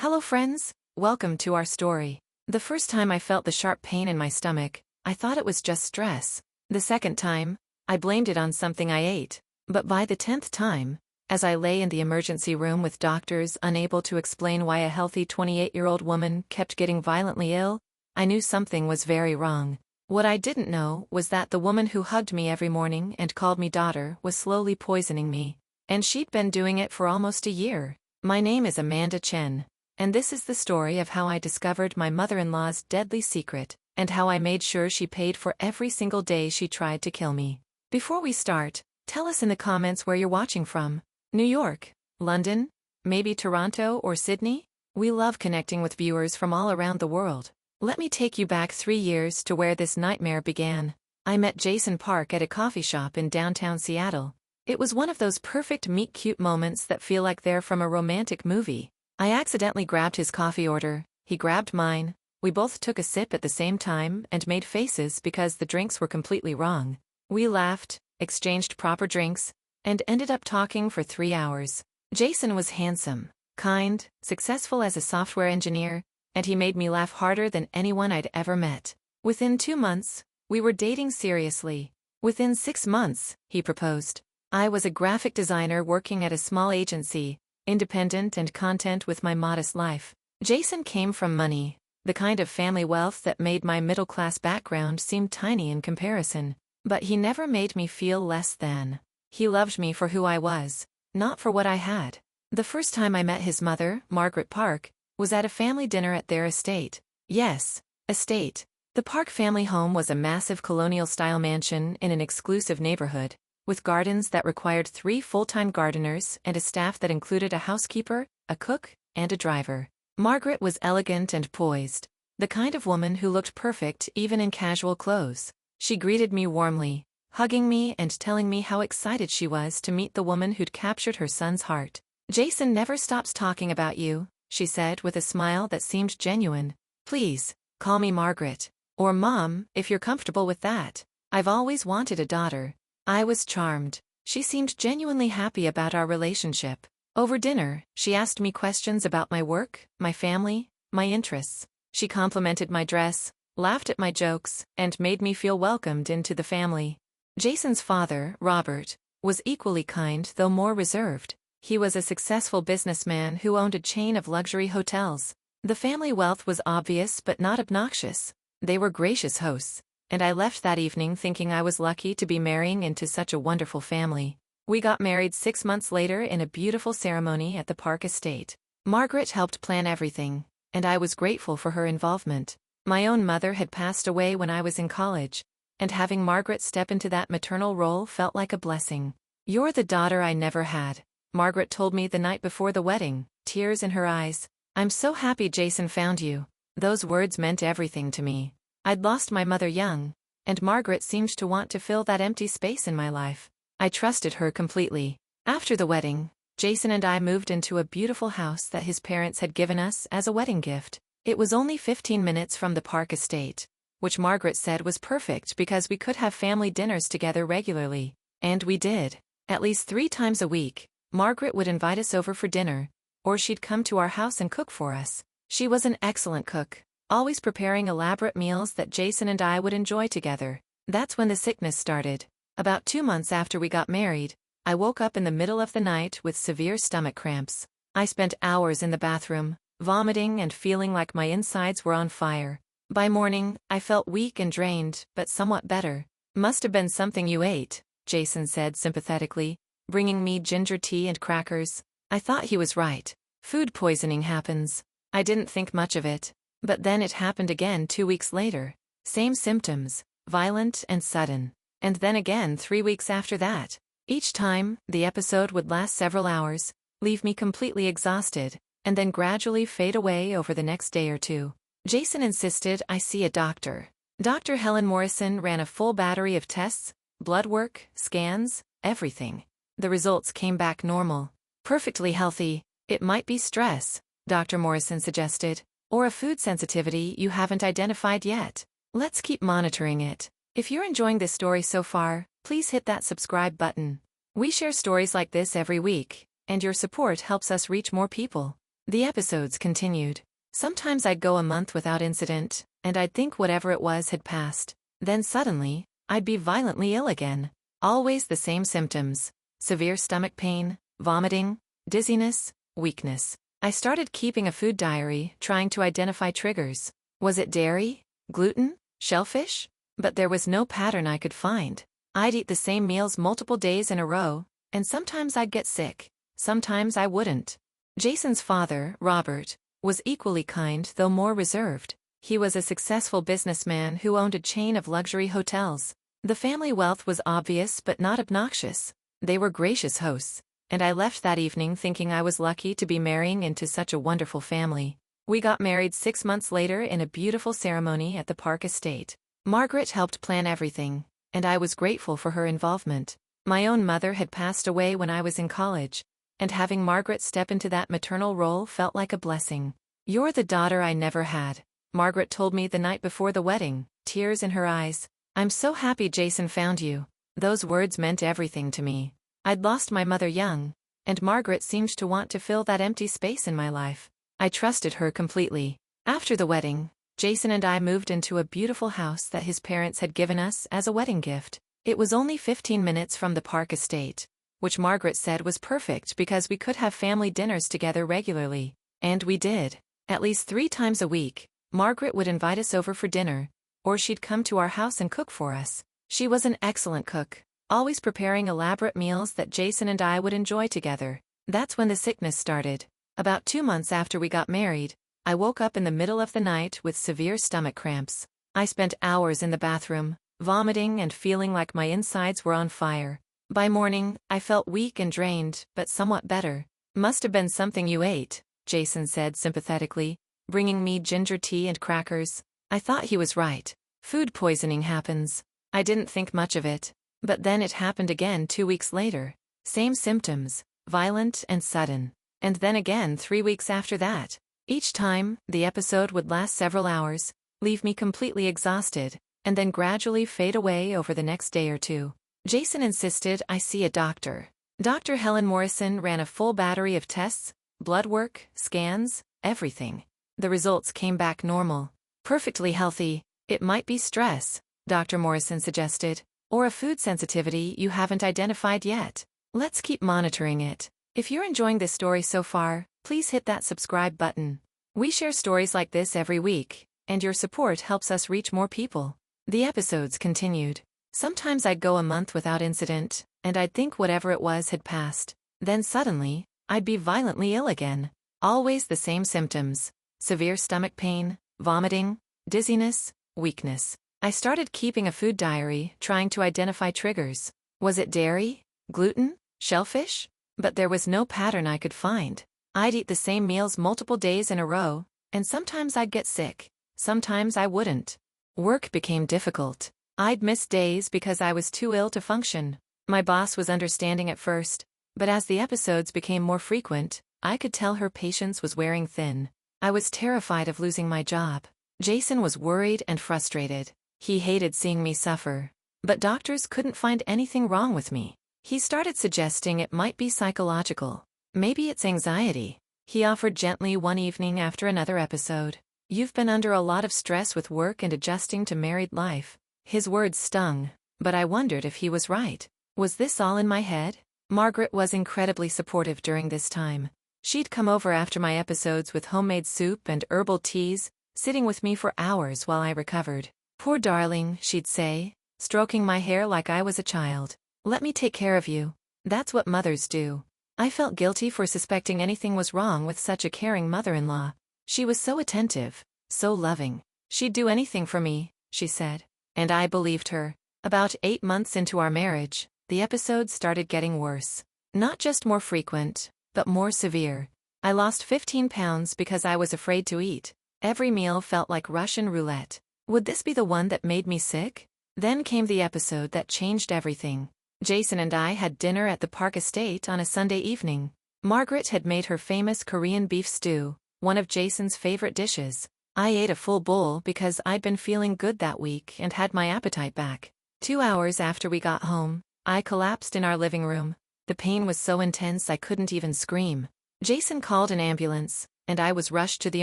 Hello friends, welcome to our story. The first time I felt the sharp pain in my stomach, I thought it was just stress. The second time, I blamed it on something I ate. But by the 10th time, as I lay in the emergency room with doctors unable to explain why a healthy 28-year-old woman kept getting violently ill, I knew something was very wrong. What I didn't know was that the woman who hugged me every morning and called me daughter was slowly poisoning me. And she'd been doing it for almost a year. My name is Amanda Chen. And this is the story of how I discovered my mother-in-law's deadly secret, and how I made sure she paid for every single day she tried to kill me. Before we start, tell us in the comments where you're watching from. New York, London, maybe Toronto or Sydney? We love connecting with viewers from all around the world. Let me take you back 3 years to where this nightmare began. I met Jason Park at a coffee shop in downtown Seattle. It was one of those perfect meet-cute moments that feel like they're from a romantic movie. I accidentally grabbed his coffee order, he grabbed mine, we both took a sip at the same time and made faces because the drinks were completely wrong. We laughed, exchanged proper drinks, and ended up talking for 3 hours. Jason was handsome, kind, successful as a software engineer, and he made me laugh harder than anyone I'd ever met. Within 2 months, we were dating seriously. Within 6 months, he proposed. I was a graphic designer working at a small agency, independent and content with my modest life. Jason came from money, the kind of family wealth that made my middle-class background seem tiny in comparison. But he never made me feel less than. He loved me for who I was, not for what I had. The first time I met his mother, Margaret Park, was at a family dinner at their estate. Yes, estate. The Park family home was a massive colonial-style mansion in an exclusive neighborhood, with gardens that required 3 full-time gardeners and a staff that included a housekeeper, a cook, and a driver. Margaret was elegant and poised, the kind of woman who looked perfect even in casual clothes. She greeted me warmly, hugging me and telling me how excited she was to meet the woman who'd captured her son's heart. "Jason never stops talking about you," she said with a smile that seemed genuine. "Please, call me Margaret. Or Mom, if you're comfortable with that. I've always wanted a daughter." I was charmed. She seemed genuinely happy about our relationship. Over dinner, she asked me questions about my work, my family, my interests. She complimented my dress, laughed at my jokes, and made me feel welcomed into the family. Jason's father, Robert, was equally kind though more reserved. He was a successful businessman who owned a chain of luxury hotels. The family wealth was obvious but not obnoxious. They were gracious hosts, and I left that evening thinking I was lucky to be marrying into such a wonderful family. We got married 6 months later in a beautiful ceremony at the Park estate. Margaret helped plan everything, and I was grateful for her involvement. My own mother had passed away when I was in college, and having Margaret step into that maternal role felt like a blessing. "You're the daughter I never had," Margaret told me the night before the wedding, tears in her eyes. "I'm so happy Jason found you." Those words meant everything to me. I'd lost my mother young, and Margaret seemed to want to fill that empty space in my life. I trusted her completely. After the wedding, Jason and I moved into a beautiful house that his parents had given us as a wedding gift. It was only 15 minutes from the Park estate, which Margaret said was perfect because we could have family dinners together regularly. And we did. At least 3 times a week, Margaret would invite us over for dinner, or she'd come to our house and cook for us. She was an excellent cook, always preparing elaborate meals that Jason and I would enjoy together. That's when the sickness started. About 2 months after we got married, I woke up in the middle of the night with severe stomach cramps. I spent hours in the bathroom, vomiting and feeling like my insides were on fire. By morning, I felt weak and drained, but somewhat better. "Must have been something you ate," Jason said sympathetically, bringing me ginger tea and crackers. I thought he was right. Food poisoning happens. I didn't think much of it. But then it happened again 2 weeks later. Same symptoms, violent and sudden. And then again 3 weeks after that. Each time, the episode would last several hours, leave me completely exhausted, and then gradually fade away over the next day or 2. Jason insisted I see a doctor. Dr. Helen Morrison ran a full battery of tests, blood work, scans, everything. The results came back normal. "Perfectly healthy. It might be stress," Dr. Morrison suggested, "or a food sensitivity you haven't identified yet. Let's keep monitoring it." If you're enjoying this story so far, please hit that subscribe button. We share stories like this every week, and your support helps us reach more people. The episodes continued. Sometimes I'd go a month without incident, and I'd think whatever it was had passed. Then suddenly, I'd be violently ill again. Always the same symptoms: severe stomach pain, vomiting, dizziness, weakness. I started keeping a food diary, trying to identify triggers. Was it dairy, gluten, shellfish? But there was no pattern I could find. I'd eat the same meals multiple days in a row, and sometimes I'd get sick. Sometimes I wouldn't. Jason's father, Robert, was equally kind though more reserved. He was a successful businessman who owned a chain of luxury hotels. The family wealth was obvious but not obnoxious. They were gracious hosts, and I left that evening thinking I was lucky to be marrying into such a wonderful family. We got married 6 months later in a beautiful ceremony at the Park Estate. Margaret helped plan everything, and I was grateful for her involvement. My own mother had passed away when I was in college, and having Margaret step into that maternal role felt like a blessing. "You're the daughter I never had," Margaret told me the night before the wedding, tears in her eyes. "I'm so happy Jason found you." Those words meant everything to me. I'd lost my mother young, and Margaret seemed to want to fill that empty space in my life. I trusted her completely. After the wedding, Jason and I moved into a beautiful house that his parents had given us as a wedding gift. It was only 15 minutes from the Park Estate, which Margaret said was perfect because we could have family dinners together regularly. And we did. At least 3 times a week, Margaret would invite us over for dinner, or she'd come to our house and cook for us. She was an excellent cook, always preparing elaborate meals that Jason and I would enjoy together. That's when the sickness started. About 2 months after we got married, I woke up in the middle of the night with severe stomach cramps. I spent hours in the bathroom, vomiting and feeling like my insides were on fire. By morning, I felt weak and drained, but somewhat better. "Must have been something you ate," Jason said sympathetically, bringing me ginger tea and crackers. I thought he was right. Food poisoning happens. I didn't think much of it. But then it happened again 2 weeks later. Same symptoms, violent and sudden. And then again 3 weeks after that. Each time, the episode would last several hours, leave me completely exhausted, and then gradually fade away over the next day or two. Jason insisted I see a doctor. Dr. Helen Morrison ran a full battery of tests, blood work, scans, everything. The results came back normal. Perfectly healthy. "It might be stress," Dr. Morrison suggested, "or a food sensitivity you haven't identified yet. Let's keep monitoring it." If you're enjoying this story so far, please hit that subscribe button. We share stories like this every week, and your support helps us reach more people. The episodes continued. Sometimes I'd go a month without incident, and I'd think whatever it was had passed. Then suddenly, I'd be violently ill again. Always the same symptoms: severe stomach pain, vomiting, dizziness, weakness. I started keeping a food diary, trying to identify triggers. Was it dairy, gluten, shellfish? But there was no pattern I could find. I'd eat the same meals multiple days in a row, and sometimes I'd get sick. Sometimes I wouldn't. Work became difficult. I'd miss days because I was too ill to function. My boss was understanding at first, but as the episodes became more frequent, I could tell her patience was wearing thin. I was terrified of losing my job. Jason was worried and frustrated. He hated seeing me suffer. But doctors couldn't find anything wrong with me. He started suggesting it might be psychological. Maybe it's anxiety. He offered gently one evening after another episode. "You've been under a lot of stress with work and adjusting to married life." His words stung, but I wondered if he was right. Was this all in my head? Margaret was incredibly supportive during this time. She'd come over after my episodes with homemade soup and herbal teas, sitting with me for hours while I recovered. "Poor darling," she'd say, stroking my hair like I was a child. "Let me take care of you." That's what mothers do. I felt guilty for suspecting anything was wrong with such a caring mother-in-law. She was so attentive, so loving. "She'd do anything for me," she said. And I believed her. About 8 months into our marriage, the episodes started getting worse. Not just more frequent, but more severe. I lost 15 pounds because I was afraid to eat. Every meal felt like Russian roulette. Would this be the one that made me sick? Then came the episode that changed everything. Jason and I had dinner at the Park Estate on a Sunday evening. Margaret had made her famous Korean beef stew, one of Jason's favorite dishes. I ate a full bowl because I'd been feeling good that week and had my appetite back. 2 hours after we got home, I collapsed in our living room. The pain was so intense I couldn't even scream. Jason called an ambulance, and I was rushed to the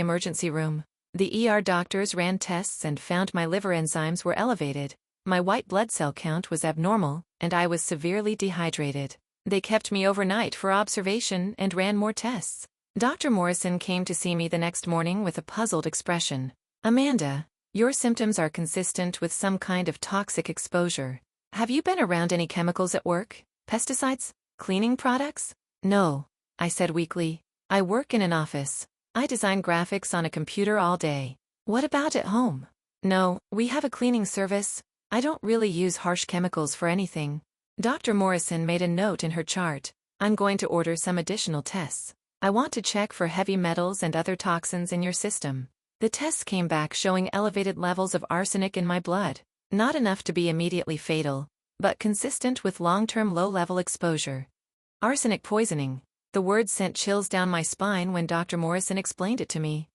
emergency room. The ER doctors ran tests and found my liver enzymes were elevated. My white blood cell count was abnormal, and I was severely dehydrated. They kept me overnight for observation and ran more tests. Dr. Morrison came to see me the next morning with a puzzled expression. "Amanda, your symptoms are consistent with some kind of toxic exposure. Have you been around any chemicals at work? Pesticides? Cleaning products?" "No," I said weakly. "I work in an office. I design graphics on a computer all day." "What about at home?" "No, we have a cleaning service. I don't really use harsh chemicals for anything." Dr. Morrison made a note in her chart. "I'm going to order some additional tests. I want to check for heavy metals and other toxins in your system." The tests came back showing elevated levels of arsenic in my blood. Not enough to be immediately fatal, but consistent with long-term low-level exposure. Arsenic poisoning. The word sent chills down my spine when Dr. Morrison explained it to me.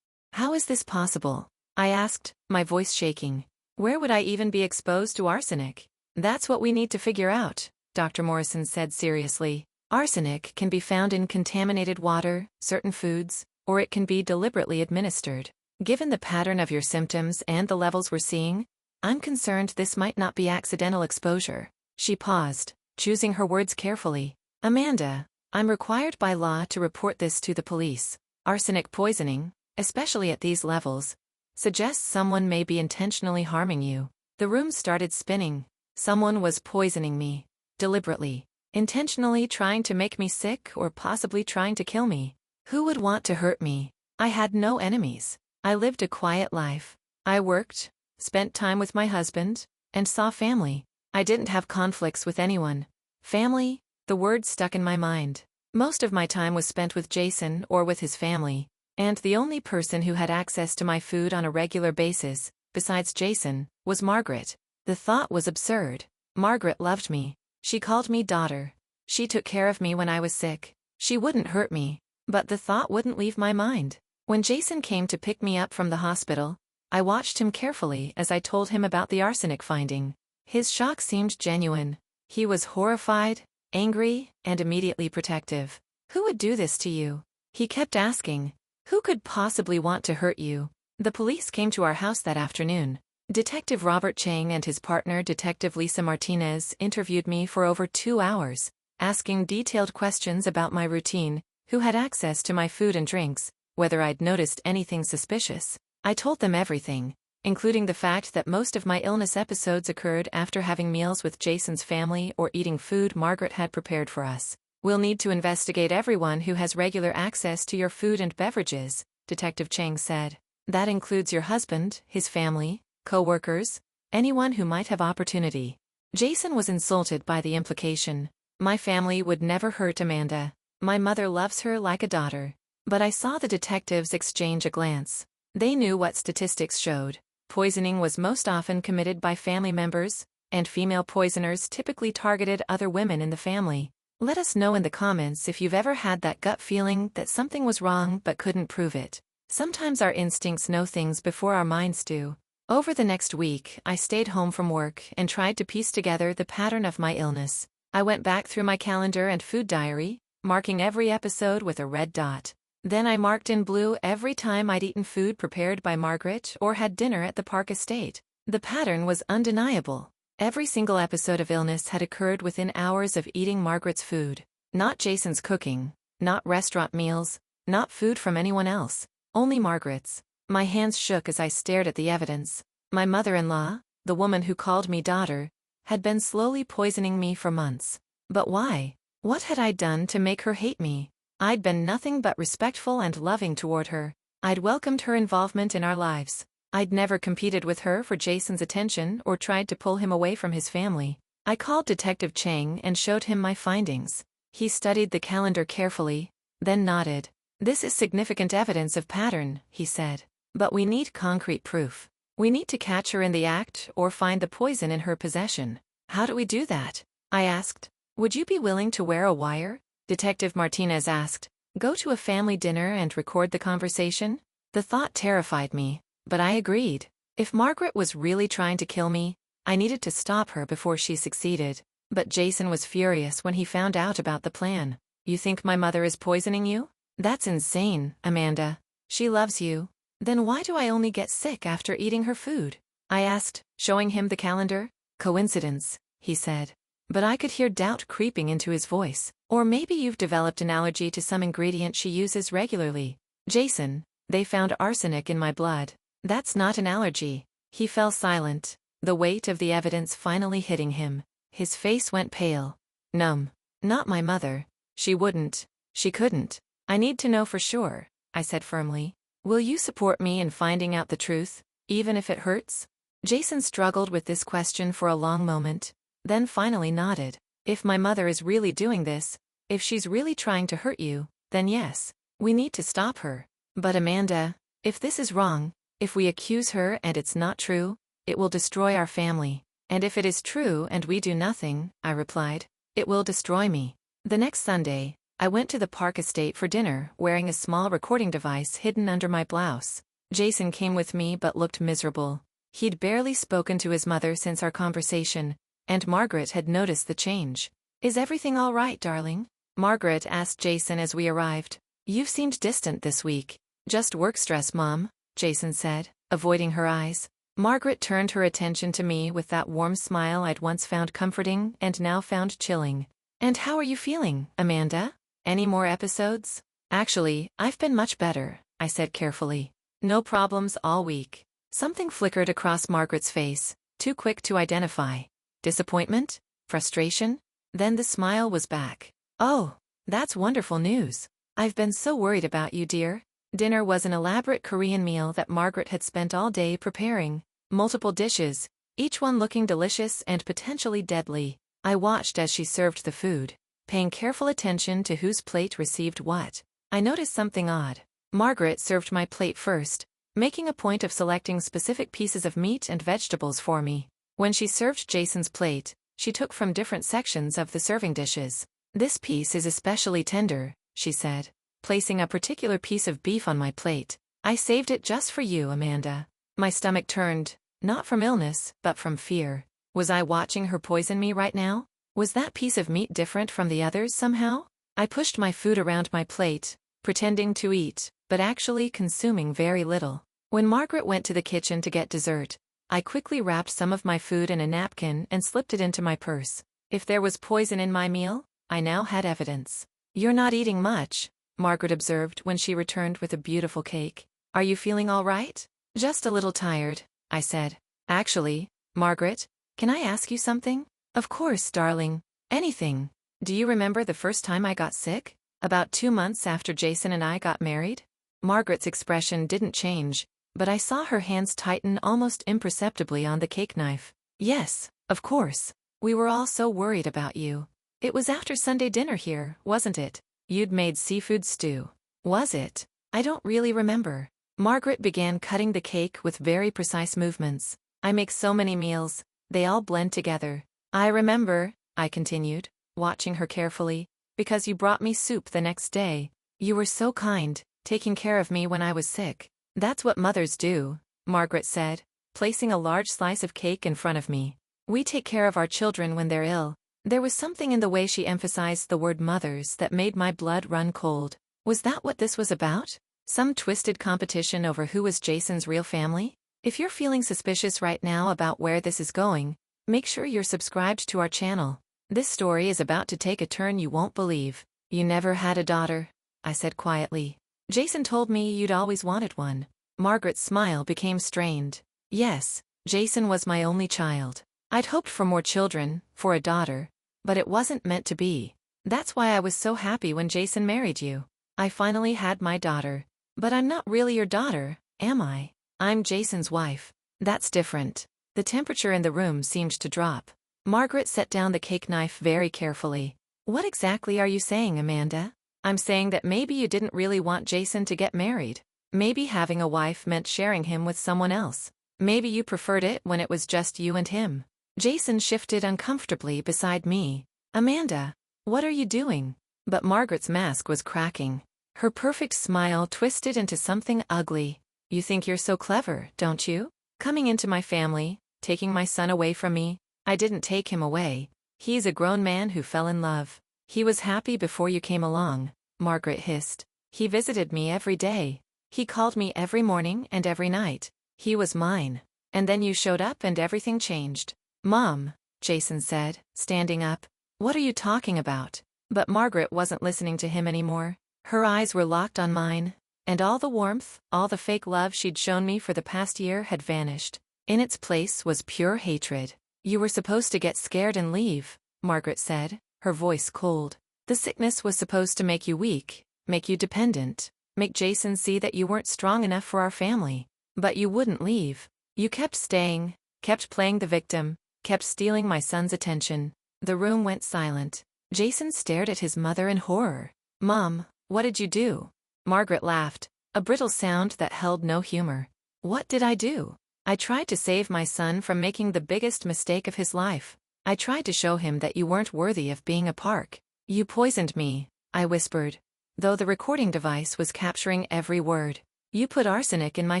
"How is this possible?" I asked, my voice shaking. "Where would I even be exposed to arsenic?" "That's what we need to figure out," Dr. Morrison said seriously. "Arsenic can be found in contaminated water, certain foods, or it can be deliberately administered. Given the pattern of your symptoms and the levels we're seeing, I'm concerned this might not be accidental exposure." She paused, choosing her words carefully. "Amanda, I'm required by law to report this to the police. Arsenic poisoning, especially at these levels, suggests someone may be intentionally harming you." The room started spinning. Someone was poisoning me. Deliberately. Intentionally trying to make me sick or possibly trying to kill me. Who would want to hurt me? I had no enemies. I lived a quiet life. I worked, spent time with my husband, and saw family. I didn't have conflicts with anyone. Family, the word stuck in my mind. Most of my time was spent with Jason or with his family, and the only person who had access to my food on a regular basis, besides Jason, was Margaret. The thought was absurd. Margaret loved me. She called me daughter. She took care of me when I was sick. She wouldn't hurt me, but the thought wouldn't leave my mind. When Jason came to pick me up from the hospital, I watched him carefully as I told him about the arsenic finding. His shock seemed genuine. He was horrified, angry, and immediately protective. "Who would do this to you?" He kept asking. "Who could possibly want to hurt you?" The police came to our house that afternoon. Detective Robert Chang and his partner Detective Lisa Martinez interviewed me for over 2 hours, asking detailed questions about my routine, who had access to my food and drinks, whether I'd noticed anything suspicious. I told them everything, including the fact that most of my illness episodes occurred after having meals with Jason's family or eating food Margaret had prepared for us. "We'll need to investigate everyone who has regular access to your food and beverages," Detective Chang said. "That includes your husband, his family, co-workers, anyone who might have opportunity." Jason was insulted by the implication. "My family would never hurt Amanda. My mother loves her like a daughter." But I saw the detectives exchange a glance. They knew what statistics showed. Poisoning was most often committed by family members, and female poisoners typically targeted other women in the family. Let us know in the comments if you've ever had that gut feeling that something was wrong but couldn't prove it. Sometimes our instincts know things before our minds do. Over the next week, I stayed home from work and tried to piece together the pattern of my illness. I went back through my calendar and food diary, marking every episode with a red dot. Then I marked in blue every time I'd eaten food prepared by Margaret or had dinner at the Park Estate. The pattern was undeniable. Every single episode of illness had occurred within hours of eating Margaret's food. Not Jason's cooking, not restaurant meals, not food from anyone else. Only Margaret's. My hands shook as I stared at the evidence. My mother-in-law, the woman who called me daughter, had been slowly poisoning me for months. But why? What had I done to make her hate me? I'd been nothing but respectful and loving toward her. I'd welcomed her involvement in our lives. I'd never competed with her for Jason's attention or tried to pull him away from his family. I called Detective Chang and showed him my findings. He studied the calendar carefully, then nodded. "This is significant evidence of pattern," he said. "But we need concrete proof. We need to catch her in the act or find the poison in her possession." "How do we do that?" I asked. "Would you be willing to wear a wire?" Detective Martinez asked. "Go to a family dinner and record the conversation?" The thought terrified me, but I agreed. If Margaret was really trying to kill me, I needed to stop her before she succeeded. But Jason was furious when he found out about the plan. "You think my mother is poisoning you? That's insane, Amanda. She loves you. Then why do I only get sick after eating her food? I asked, showing him the calendar. Coincidence, he said. But I could hear doubt creeping into his voice. Or maybe you've developed an allergy to some ingredient she uses regularly. Jason, they found arsenic in my blood. That's not an allergy. He fell silent, the weight of the evidence finally hitting him. His face went pale. Numb. Not my mother. She wouldn't. She couldn't. I need to know for sure, I said firmly. Will you support me in finding out the truth, even if it hurts? Jason struggled with this question for a long moment, then finally nodded. If my mother is really doing this, if she's really trying to hurt you, then yes, we need to stop her. But Amanda, if this is wrong, if we accuse her and it's not true, it will destroy our family. And if it is true and we do nothing, I replied, it will destroy me. The next Sunday, I went to the Park estate for dinner wearing a small recording device hidden under my blouse. Jason came with me but looked miserable. He'd barely spoken to his mother since our conversation, and Margaret had noticed the change. Is everything all right, darling? Margaret asked Jason as we arrived. You've seemed distant this week. Just work stress, Mom, Jason said, avoiding her eyes. Margaret turned her attention to me with that warm smile I'd once found comforting and now found chilling. And how are you feeling, Amanda? Any more episodes? Actually, I've been much better, I said carefully. No problems all week. Something flickered across Margaret's face, too quick to identify. Disappointment? Frustration? Then the smile was back. Oh, that's wonderful news. I've been so worried about you, dear. Dinner was an elaborate Korean meal that Margaret had spent all day preparing. Multiple dishes, each one looking delicious and potentially deadly. I watched as she served the food, paying careful attention to whose plate received what. I noticed something odd. Margaret served my plate first, making a point of selecting specific pieces of meat and vegetables for me. When she served Jason's plate, she took from different sections of the serving dishes. This piece is especially tender, she said, placing a particular piece of beef on my plate. I saved it just for you, Amanda. My stomach turned, not from illness, but from fear. Was I watching her poison me right now? Was that piece of meat different from the others somehow? I pushed my food around my plate, pretending to eat, but actually consuming very little. When Margaret went to the kitchen to get dessert, I quickly wrapped some of my food in a napkin and slipped it into my purse. If there was poison in my meal, I now had evidence. You're not eating much, Margaret observed when she returned with a beautiful cake. Are you feeling all right? Just a little tired, I said. Actually, Margaret, can I ask you something? Of course, darling. Anything. Do you remember the first time I got sick? About 2 months after Jason and I got married? Margaret's expression didn't change, but I saw her hands tighten almost imperceptibly on the cake knife. Yes, of course. We were all so worried about you. It was after Sunday dinner here, wasn't it? You'd made seafood stew. Was it? I don't really remember. Margaret began cutting the cake with very precise movements. I make so many meals, they all blend together. I remember, I continued, watching her carefully, because you brought me soup the next day. You were so kind, taking care of me when I was sick. That's what mothers do, Margaret said, placing a large slice of cake in front of me. We take care of our children when they're ill. There was something in the way she emphasized the word mothers that made my blood run cold. Was that what this was about? Some twisted competition over who was Jason's real family? If you're feeling suspicious right now about where this is going, make sure you're subscribed to our channel. This story is about to take a turn you won't believe. You never had a daughter, I said quietly. Jason told me you'd always wanted one. Margaret's smile became strained. Yes, Jason was my only child. I'd hoped for more children, for a daughter, but it wasn't meant to be. That's why I was so happy when Jason married you. I finally had my daughter. But I'm not really your daughter, am I? I'm Jason's wife. That's different. The temperature in the room seemed to drop. Margaret set down the cake knife very carefully. What exactly are you saying, Amanda? I'm saying that maybe you didn't really want Jason to get married. Maybe having a wife meant sharing him with someone else. Maybe you preferred it when it was just you and him. Jason shifted uncomfortably beside me. Amanda, what are you doing? But Margaret's mask was cracking. Her perfect smile twisted into something ugly. You think you're so clever, don't you? Coming into my family, taking my son away from me. I didn't take him away. He's a grown man who fell in love. He was happy before you came along, Margaret hissed. He visited me every day. He called me every morning and every night. He was mine. And then you showed up and everything changed. Mom, Jason said, standing up. What are you talking about? But Margaret wasn't listening to him anymore. Her eyes were locked on mine, and all the warmth, all the fake love she'd shown me for the past year had vanished. In its place was pure hatred. You were supposed to get scared and leave, Margaret said, her voice cold. The sickness was supposed to make you weak, make you dependent, make Jason see that you weren't strong enough for our family. But you wouldn't leave. You kept staying, kept playing the victim, kept stealing my son's attention. The room went silent. Jason stared at his mother in horror. Mom, what did you do? Margaret laughed, a brittle sound that held no humor. What did I do? I tried to save my son from making the biggest mistake of his life. I tried to show him that you weren't worthy of being a park. You poisoned me, I whispered, though the recording device was capturing every word. You put arsenic in my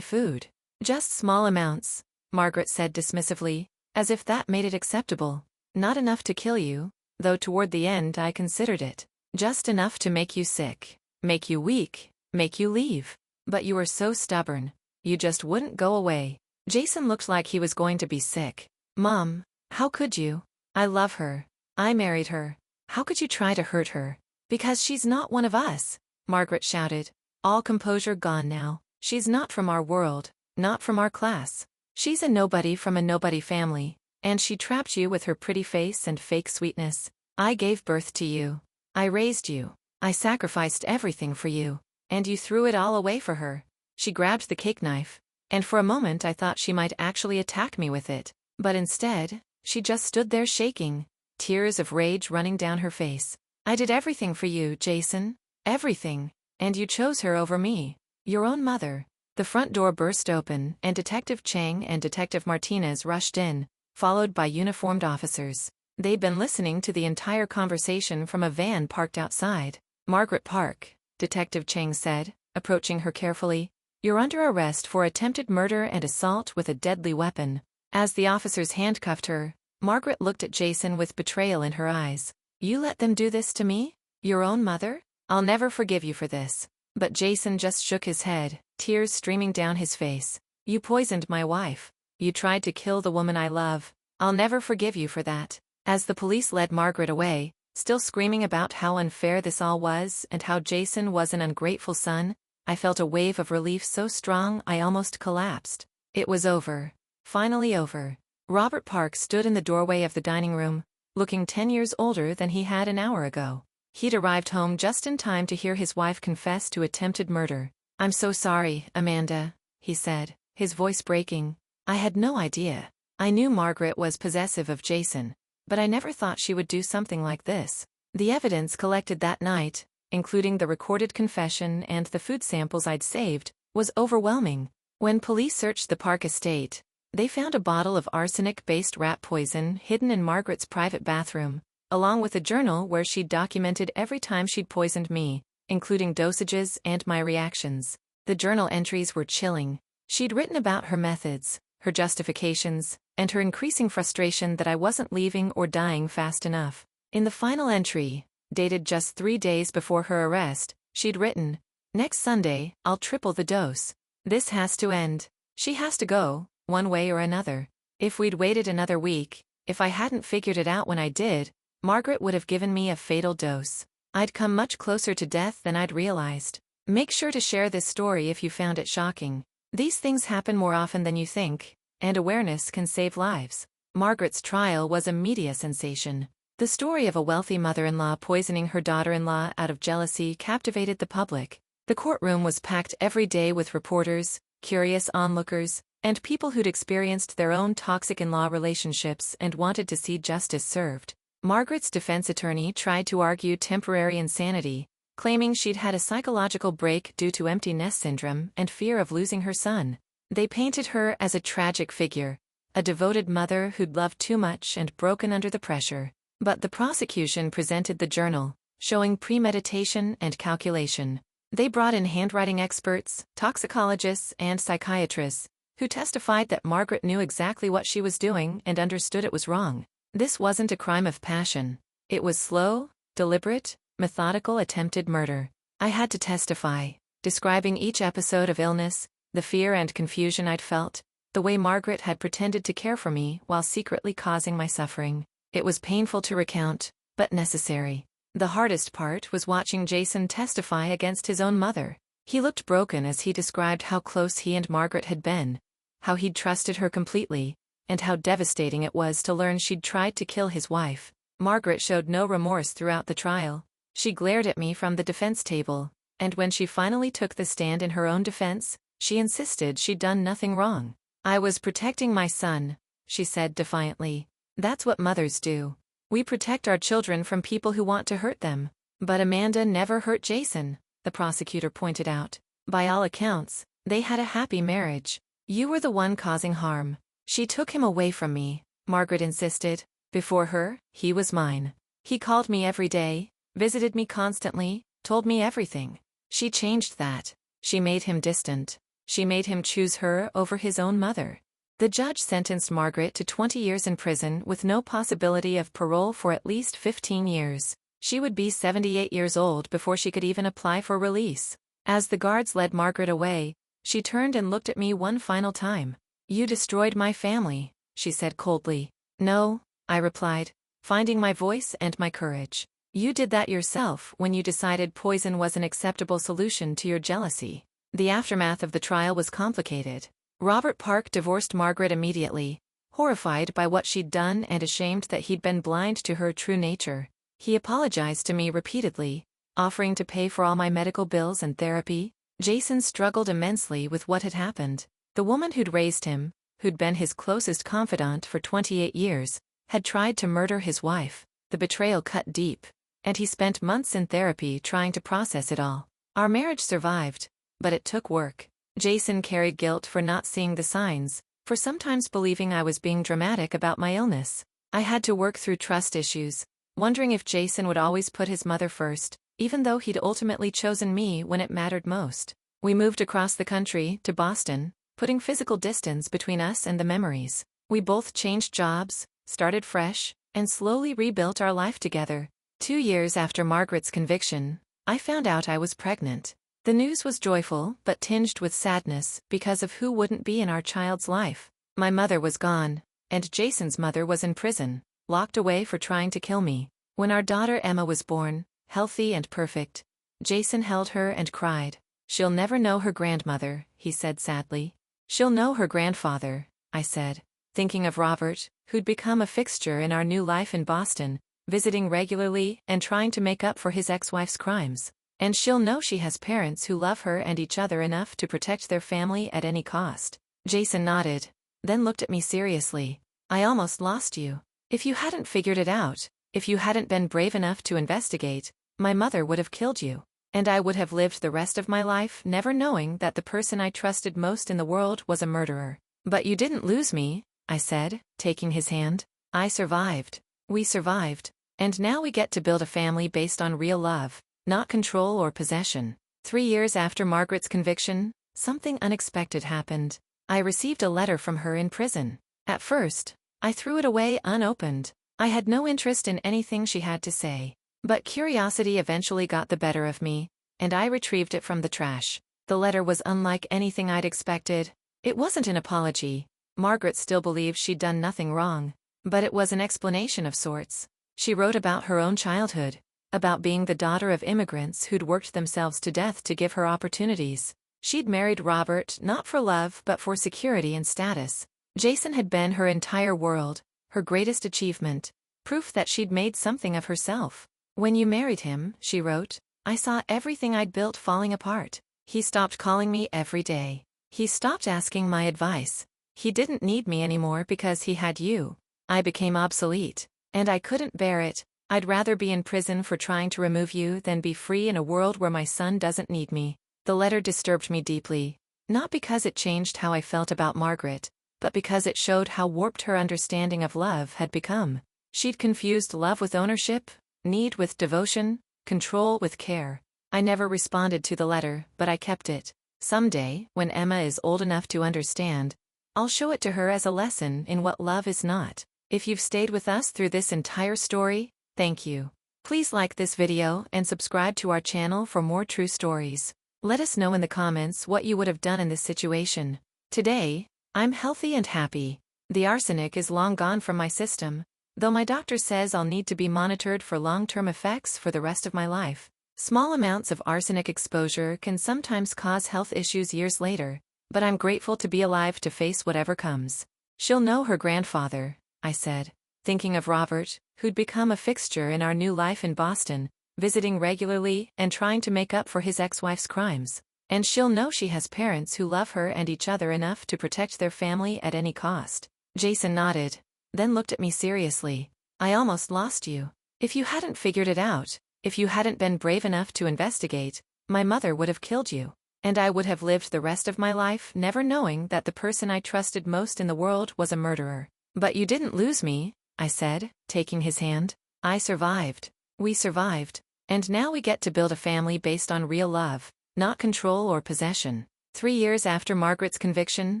food. Just small amounts, Margaret said dismissively, as if that made it acceptable. Not enough to kill you, though toward the end I considered it. Just enough to make you sick, make you weak, make you leave. But you were so stubborn. You just wouldn't go away. Jason looked like he was going to be sick. Mom, how could you? I love her. I married her. How could you try to hurt her? Because she's not one of us, Margaret shouted, all composure gone now. She's not from our world, not from our class. She's a nobody from a nobody family, and she trapped you with her pretty face and fake sweetness. I gave birth to you. I raised you. I sacrificed everything for you, and you threw it all away for her. She grabbed the cake knife, and for a moment I thought she might actually attack me with it. But instead, she just stood there shaking, tears of rage running down her face. I did everything for you, Jason. Everything. And you chose her over me. Your own mother. The front door burst open, and Detective Chang and Detective Martinez rushed in, followed by uniformed officers. They'd been listening to the entire conversation from a van parked outside. Margaret Park, Detective Chang said, approaching her carefully. You're under arrest for attempted murder and assault with a deadly weapon. As the officers handcuffed her, Margaret looked at Jason with betrayal in her eyes. You let them do this to me? Your own mother? I'll never forgive you for this. But Jason just shook his head, tears streaming down his face. You poisoned my wife. You tried to kill the woman I love. I'll never forgive you for that. As the police led Margaret away, still screaming about how unfair this all was and how Jason was an ungrateful son, I felt a wave of relief so strong I almost collapsed. It was over. Finally over. Robert Park stood in the doorway of the dining room, looking 10 years older than he had an hour ago. He'd arrived home just in time to hear his wife confess to attempted murder. I'm so sorry, Amanda, he said, his voice breaking. I had no idea. I knew Margaret was possessive of Jason, but I never thought she would do something like this. The evidence collected that night, including the recorded confession and the food samples I'd saved, was overwhelming. When police searched the Park estate, they found a bottle of arsenic-based rat poison hidden in Margaret's private bathroom, along with a journal where she'd documented every time she'd poisoned me, including dosages and my reactions. The journal entries were chilling. She'd written about her methods, her justifications, and her increasing frustration that I wasn't leaving or dying fast enough. In the final entry, dated just 3 days before her arrest, she'd written, "Next Sunday, I'll triple the dose. This has to end. She has to go, one way or another." If we'd waited another week, if I hadn't figured it out when I did, Margaret would have given me a fatal dose. I'd come much closer to death than I'd realized. Make sure to share this story if you found it shocking. These things happen more often than you think, and awareness can save lives. Margaret's trial was a media sensation. The story of a wealthy mother-in-law poisoning her daughter-in-law out of jealousy captivated the public. The courtroom was packed every day with reporters, curious onlookers, and people who'd experienced their own toxic in-law relationships and wanted to see justice served. Margaret's defense attorney tried to argue temporary insanity, claiming she'd had a psychological break due to empty nest syndrome and fear of losing her son. They painted her as a tragic figure, a devoted mother who'd loved too much and broken under the pressure. But the prosecution presented the journal, showing premeditation and calculation. They brought in handwriting experts, toxicologists, and psychiatrists, who testified that Margaret knew exactly what she was doing and understood it was wrong. This wasn't a crime of passion. It was slow, deliberate, methodical attempted murder. I had to testify. describing each episode of illness, the fear and confusion I'd felt, the way Margaret had pretended to care for me while secretly causing my suffering. It was painful to recount, but necessary. The hardest part was watching Jason testify against his own mother. He looked broken as he described how close he and Margaret had been, how he'd trusted her completely, and how devastating it was to learn she'd tried to kill his wife. Margaret showed no remorse throughout the trial. She glared at me from the defense table, and when she finally took the stand in her own defense, she insisted she'd done nothing wrong. "I was protecting my son," she said defiantly. "That's what mothers do. We protect our children from people who want to hurt them." "But Amanda never hurt Jason," the prosecutor pointed out. "By all accounts, they had a happy marriage. You were the one causing harm. She took him away from me," Margaret insisted. "Before her, he was mine. He called me every day, visited me constantly, told me everything. She changed that. She made him distant. She made him choose her over his own mother." The judge sentenced Margaret to 20 years in prison with no possibility of parole for at least 15 years. She would be 78 years old before she could even apply for release. As the guards led Margaret away, she turned and looked at me one final time. "You destroyed my family," she said coldly. "No," I replied, finding my voice and my courage. "You did that yourself when you decided poison was an acceptable solution to your jealousy." The aftermath of the trial was complicated. Robert Park divorced Margaret immediately, horrified by what she'd done and ashamed that he'd been blind to her true nature. He apologized to me repeatedly, offering to pay for all my medical bills and therapy. Jason struggled immensely with what had happened. The woman who'd raised him, who'd been his closest confidant for 28 years, had tried to murder his wife. The betrayal cut deep, and he spent months in therapy trying to process it all. Our marriage survived, but it took work. Jason carried guilt for not seeing the signs, for sometimes believing I was being dramatic about my illness. I had to work through trust issues, wondering if Jason would always put his mother first, even though he'd ultimately chosen me when it mattered most. We moved across the country to Boston, putting physical distance between us and the memories. We both changed jobs, started fresh, and slowly rebuilt our life together. 2 years after Margaret's conviction, I found out I was pregnant. The news was joyful but tinged with sadness because of who wouldn't be in our child's life. My mother was gone, and Jason's mother was in prison, locked away for trying to kill me. When our daughter Emma was born, healthy and perfect, Jason held her and cried. "She'll never know her grandmother," he said sadly. "She'll know her grandfather," I said, thinking of Robert, who'd become a fixture in our new life in Boston, visiting regularly and trying to make up for his ex-wife's crimes. "And she'll know she has parents who love her and each other enough to protect their family at any cost." Jason nodded, then looked at me seriously. "I almost lost you. If you hadn't figured it out, if you hadn't been brave enough to investigate, my mother would have killed you. And I would have lived the rest of my life never knowing that the person I trusted most in the world was a murderer." "But you didn't lose me," I said, taking his hand. "I survived. We survived. And now we get to build a family based on real love, not control or possession." 3 years after Margaret's conviction, something unexpected happened. I received a letter from her in prison. At first, I threw it away unopened. I had no interest in anything she had to say. But curiosity eventually got the better of me, and I retrieved it from the trash. The letter was unlike anything I'd expected. It wasn't an apology. Margaret still believed she'd done nothing wrong. But it was an explanation of sorts. She wrote about her own childhood, about being the daughter of immigrants who'd worked themselves to death to give her opportunities. She'd married Robert not for love but for security and status. Jason had been her entire world, her greatest achievement, proof that she'd made something of herself. "When you married him," she wrote, "I saw everything I'd built falling apart. He stopped calling me every day. He stopped asking my advice. He didn't need me anymore because he had you. I became obsolete. And I couldn't bear it. I'd rather be in prison for trying to remove you than be free in a world where my son doesn't need me." The letter disturbed me deeply, not because it changed how I felt about Margaret, but because it showed how warped her understanding of love had become. She'd confused love with ownership, need with devotion, control with care. I never responded to the letter, but I kept it. Someday, when Emma is old enough to understand, I'll show it to her as a lesson in what love is not. If you've stayed with us through this entire story, thank you. Please like this video and subscribe to our channel for more true stories. Let us know in the comments what you would have done in this situation. Today, I'm healthy and happy. The arsenic is long gone from my system, though my doctor says I'll need to be monitored for long-term effects for the rest of my life. Small amounts of arsenic exposure can sometimes cause health issues years later, but I'm grateful to be alive to face whatever comes. She'll know her grandfather, I said, thinking of Robert, who'd become a fixture in our new life in Boston, visiting regularly and trying to make up for his ex-wife's crimes. And she'll know she has parents who love her and each other enough to protect their family at any cost. Jason nodded, then looked at me seriously. I almost lost you. If you hadn't figured it out, if you hadn't been brave enough to investigate, my mother would have killed you. And I would have lived the rest of my life never knowing that the person I trusted most in the world was a murderer. But you didn't lose me, I said, taking his hand. I survived. We survived. And now we get to build a family based on real love, not control or possession. 3 years after Margaret's conviction,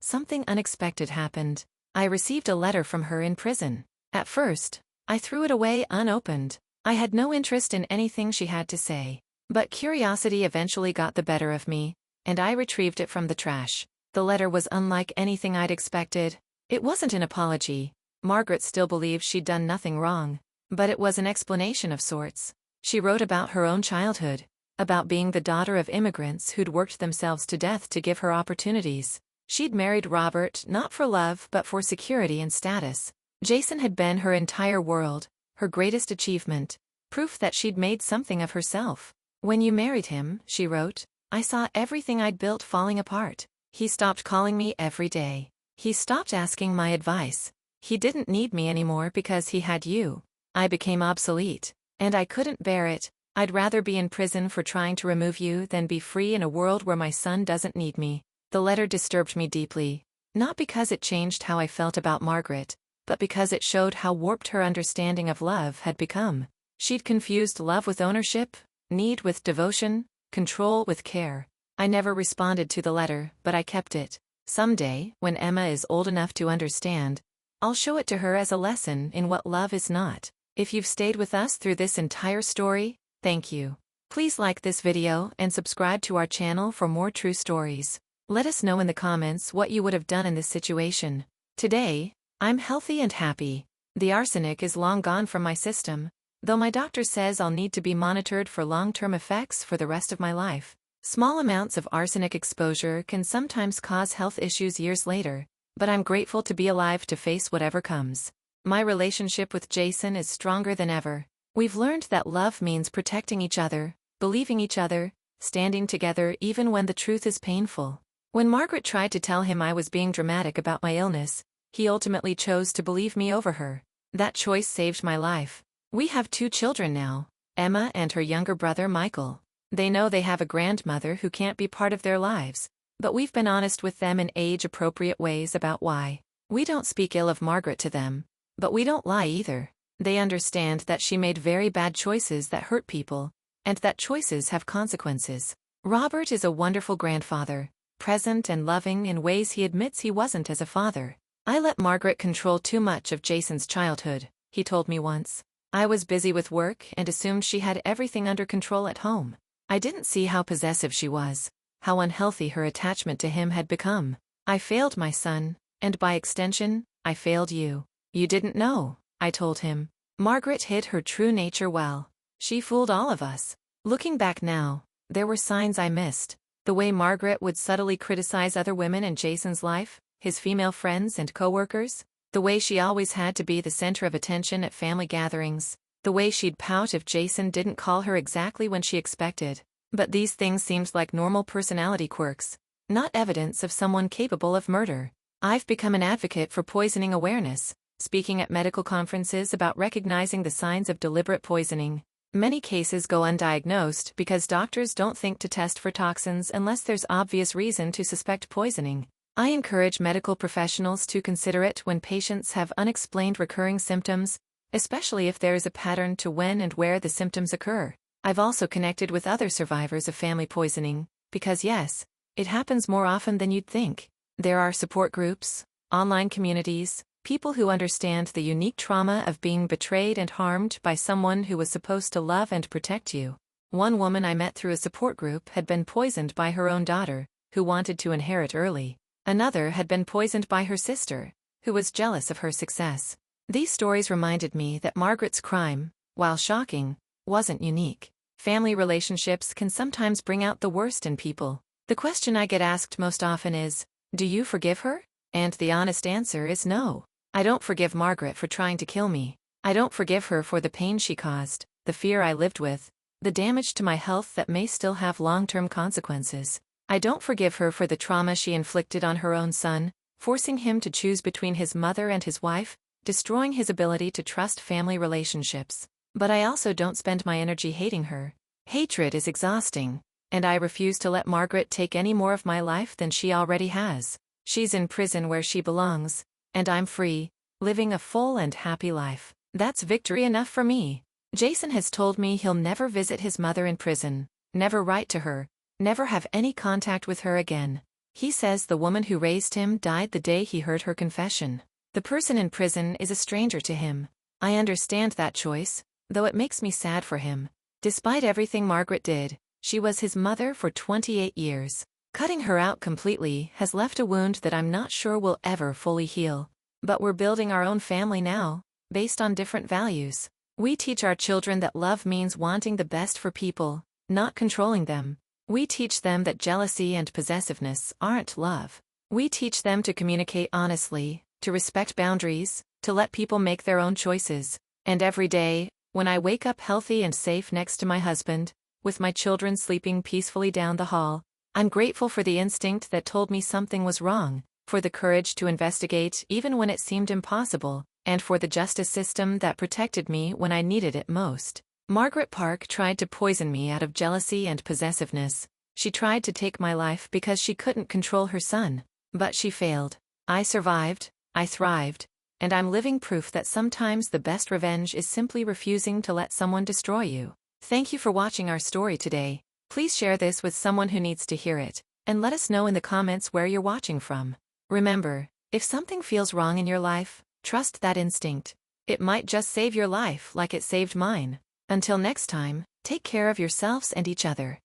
something unexpected happened. I received a letter from her in prison. At first, I threw it away unopened. I had no interest in anything she had to say. But curiosity eventually got the better of me, and I retrieved it from the trash. The letter was unlike anything I'd expected. It wasn't an apology. Margaret still believed she'd done nothing wrong. But it was an explanation of sorts. She wrote about her own childhood, about being the daughter of immigrants who'd worked themselves to death to give her opportunities. She'd married Robert not for love but for security and status. Jason had been her entire world, her greatest achievement, proof that she'd made something of herself. When you married him, she wrote, I saw everything I'd built falling apart. He stopped calling me every day. He stopped asking my advice. He didn't need me anymore because he had you. I became obsolete. And I couldn't bear it. I'd rather be in prison for trying to remove you than be free in a world where my son doesn't need me. The letter disturbed me deeply. Not because it changed how I felt about Margaret, but because it showed how warped her understanding of love had become. She'd confused love with ownership, need with devotion, control with care. I never responded to the letter, but I kept it. Someday, when Emma is old enough to understand, I'll show it to her as a lesson in what love is not. If you've stayed with us through this entire story, thank you. Please like this video and subscribe to our channel for more true stories. Let us know in the comments what you would have done in this situation. Today, I'm healthy and happy. The arsenic is long gone from my system, though my doctor says I'll need to be monitored for long-term effects for the rest of my life. Small amounts of arsenic exposure can sometimes cause health issues years later, but I'm grateful to be alive to face whatever comes. My relationship with Jason is stronger than ever. We've learned that love means protecting each other, believing each other, standing together even when the truth is painful. When Margaret tried to tell him I was being dramatic about my illness, he ultimately chose to believe me over her. That choice saved my life. We have 2 children now, Emma and her younger brother Michael. They know they have a grandmother who can't be part of their lives, but we've been honest with them in age-appropriate ways about why. We don't speak ill of Margaret to them, but we don't lie either. They understand that she made very bad choices that hurt people, and that choices have consequences. Robert is a wonderful grandfather, present and loving in ways he admits he wasn't as a father. I let Margaret control too much of Jason's childhood, he told me once. I was busy with work and assumed she had everything under control at home. I didn't see how possessive she was, how unhealthy her attachment to him had become. I failed my son, and by extension, I failed you. You didn't know, I told him. Margaret hid her true nature well. She fooled all of us. Looking back now, there were signs I missed. The way Margaret would subtly criticize other women in Jason's life, his female friends and coworkers. The way she always had to be the center of attention at family gatherings. The way she'd pout if Jason didn't call her exactly when she expected. But these things seemed like normal personality quirks, not evidence of someone capable of murder. I've become an advocate for poisoning awareness, speaking at medical conferences about recognizing the signs of deliberate poisoning. Many cases go undiagnosed because doctors don't think to test for toxins unless there's obvious reason to suspect poisoning. I encourage medical professionals to consider it when patients have unexplained recurring symptoms, especially if there is a pattern to when and where the symptoms occur. I've also connected with other survivors of family poisoning, because yes, it happens more often than you'd think. There are support groups, online communities, people who understand the unique trauma of being betrayed and harmed by someone who was supposed to love and protect you. One woman I met through a support group had been poisoned by her own daughter, who wanted to inherit early. Another had been poisoned by her sister, who was jealous of her success. These stories reminded me that Margaret's crime, while shocking, wasn't unique. Family relationships can sometimes bring out the worst in people. The question I get asked most often is, do you forgive her? And the honest answer is no. I don't forgive Margaret for trying to kill me. I don't forgive her for the pain she caused, the fear I lived with, the damage to my health that may still have long-term consequences. I don't forgive her for the trauma she inflicted on her own son, forcing him to choose between his mother and his wife, destroying his ability to trust family relationships. But I also don't spend my energy hating her. Hatred is exhausting, and I refuse to let Margaret take any more of my life than she already has. She's in prison where she belongs, and I'm free, living a full and happy life. That's victory enough for me. Jason has told me he'll never visit his mother in prison, never write to her, never have any contact with her again. He says the woman who raised him died the day he heard her confession. The person in prison is a stranger to him. I understand that choice, though it makes me sad for him. Despite everything Margaret did, she was his mother for 28 years. Cutting her out completely has left a wound that I'm not sure will ever fully heal. But we're building our own family now, based on different values. We teach our children that love means wanting the best for people, not controlling them. We teach them that jealousy and possessiveness aren't love. We teach them to communicate honestly, to respect boundaries, to let people make their own choices. And every day, when I wake up healthy and safe next to my husband, with my children sleeping peacefully down the hall, I'm grateful for the instinct that told me something was wrong, for the courage to investigate even when it seemed impossible, and for the justice system that protected me when I needed it most. Margaret Park tried to poison me out of jealousy and possessiveness. She tried to take my life because she couldn't control her son. But she failed. I survived, I thrived, and I'm living proof that sometimes the best revenge is simply refusing to let someone destroy you. Thank you for watching our story today. Please share this with someone who needs to hear it, and let us know in the comments where you're watching from. Remember, if something feels wrong in your life, trust that instinct. It might just save your life like it saved mine. Until next time, take care of yourselves and each other.